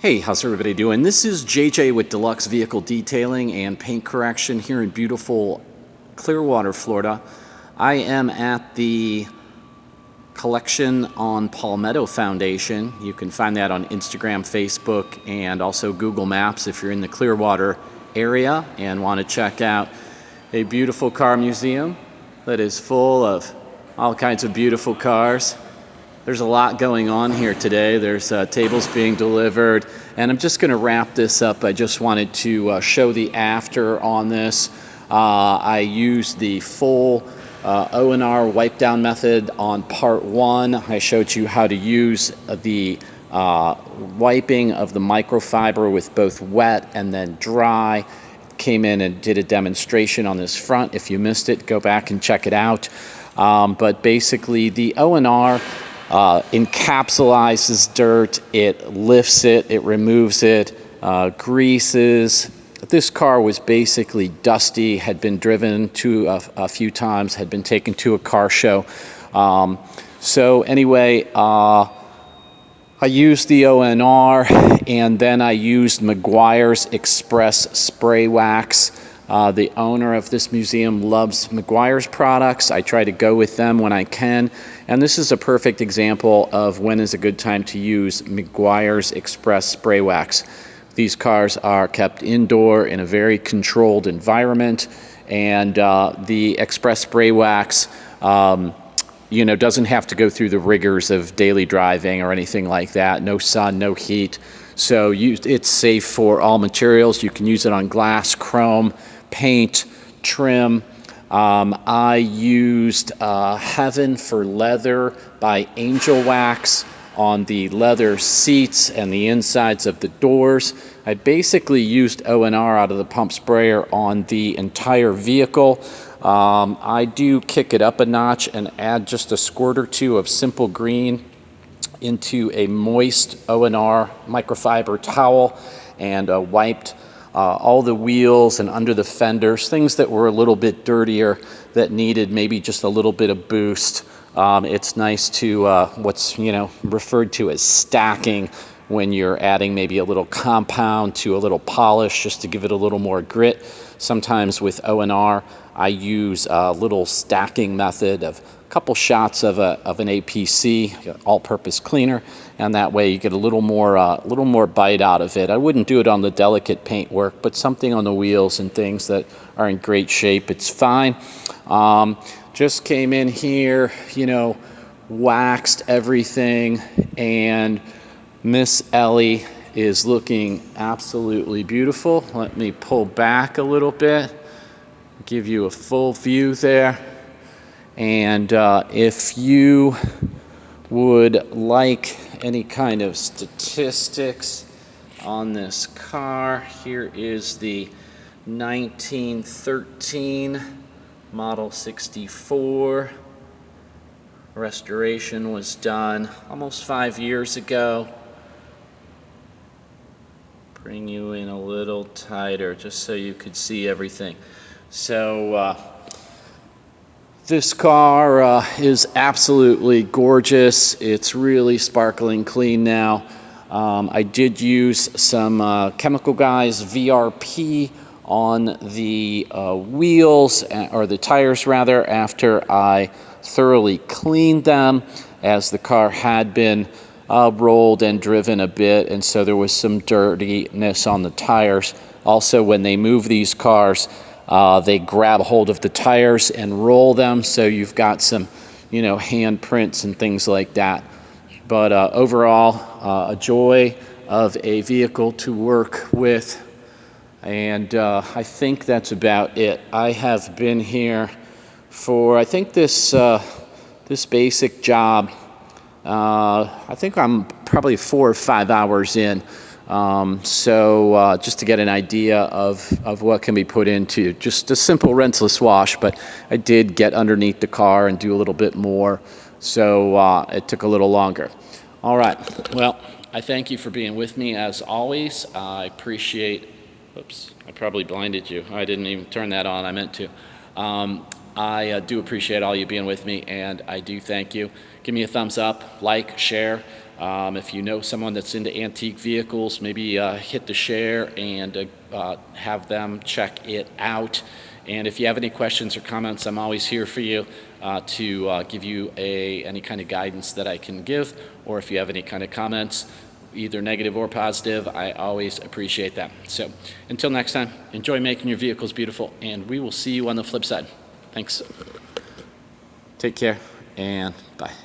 Hey, how's everybody doing? This is JJ with Deluxe Vehicle Detailing and Paint Correction here in beautiful Clearwater, Florida. I am at the collection on Palmetto Foundation. You can find that on Instagram, Facebook, and also Google Maps if you're in the Clearwater area and want to check out a beautiful car museum that is full of all kinds of beautiful cars. There's a lot going on here today. There's tables being delivered, and I'm just going to wrap this up. I just wanted to show the after on this. I used the full O&R wipe down method on part 1. I showed you how to use the wiping of the microfiber with both wet and then dry. Came in and did a demonstration on this front. If you missed it, go back and check it out. But basically the O&R encapsulizes dirt, it lifts it, it removes it, greases. This car was basically dusty, had been driven to a few times, had been taken to a car show. So anyway, I used the O&R, and then I used Meguiar's Express Spray Wax. The owner of this museum loves Meguiar's products. I try to go with them when I can. And this is a perfect example of when is a good time to use Meguiar's Express Spray Wax. These cars are kept indoor in a very controlled environment, and the Express Spray Wax doesn't have to go through the rigors of daily driving or anything like that. No sun, no heat. So it's safe for all materials. You can use it on glass, chrome, paint, trim. I used Heaven for leather by Angelwax on the leather seats and the insides of the doors. I basically used O&R out of the pump sprayer on the entire vehicle. I do kick it up a notch and add just a squirt or two of simple green into a moist O&R microfiber towel and wiped all the wheels and under the fenders, things that were a little bit dirtier that needed maybe just a little bit of boost. It's nice to what's referred to as stacking when you're adding maybe a little compound to a little polish just to give it a little more grit. Sometimes with O&R, I use a little stacking method of a couple shots of an APC, all-purpose cleaner, and that way you get a little more bite out of it. I wouldn't do it on the delicate paint work, but something on the wheels and things that are in great shape, it's fine. Just came in here, waxed everything, and Miss Ellie is looking absolutely beautiful. Let me pull back a little bit, give you a full view there. And if you would like any kind of statistics on this car, here is the 1913 Model 64. Restoration was done almost 5 years ago. Bring you in a little tighter just so you could see everything. So this car is absolutely gorgeous. It's really sparkling clean now. I did use some Chemical Guys VRP on the wheels, or the tires rather, after I thoroughly cleaned them, as the car had been rolled and driven a bit, and so there was some dirtiness on the tires. Also, when they move these cars, they grab hold of the tires and roll them, so you've got some, hand prints and things like that. But overall, a joy of a vehicle to work with, and I think that's about it. I have been here for, I think this basic job, I think I'm probably 4 or 5 hours in. So just to get an idea of what can be put into just a simple rinseless wash, but I did get underneath the car and do a little bit more, so it took a little longer. All right, well, I thank you for being with me as always. I appreciate, oops, I probably blinded you. I didn't even turn that on, I meant to. I do appreciate all you being with me, and I do thank you. Give me a thumbs up, like, share. If you know someone that's into antique vehicles, maybe hit the share and have them check it out. And if you have any questions or comments, I'm always here for you to give you any kind of guidance that I can give, or if you have any kind of comments, either negative or positive, I always appreciate that. So until next time, enjoy making your vehicles beautiful, and we will see you on the flip side. Thanks. Take care, and bye.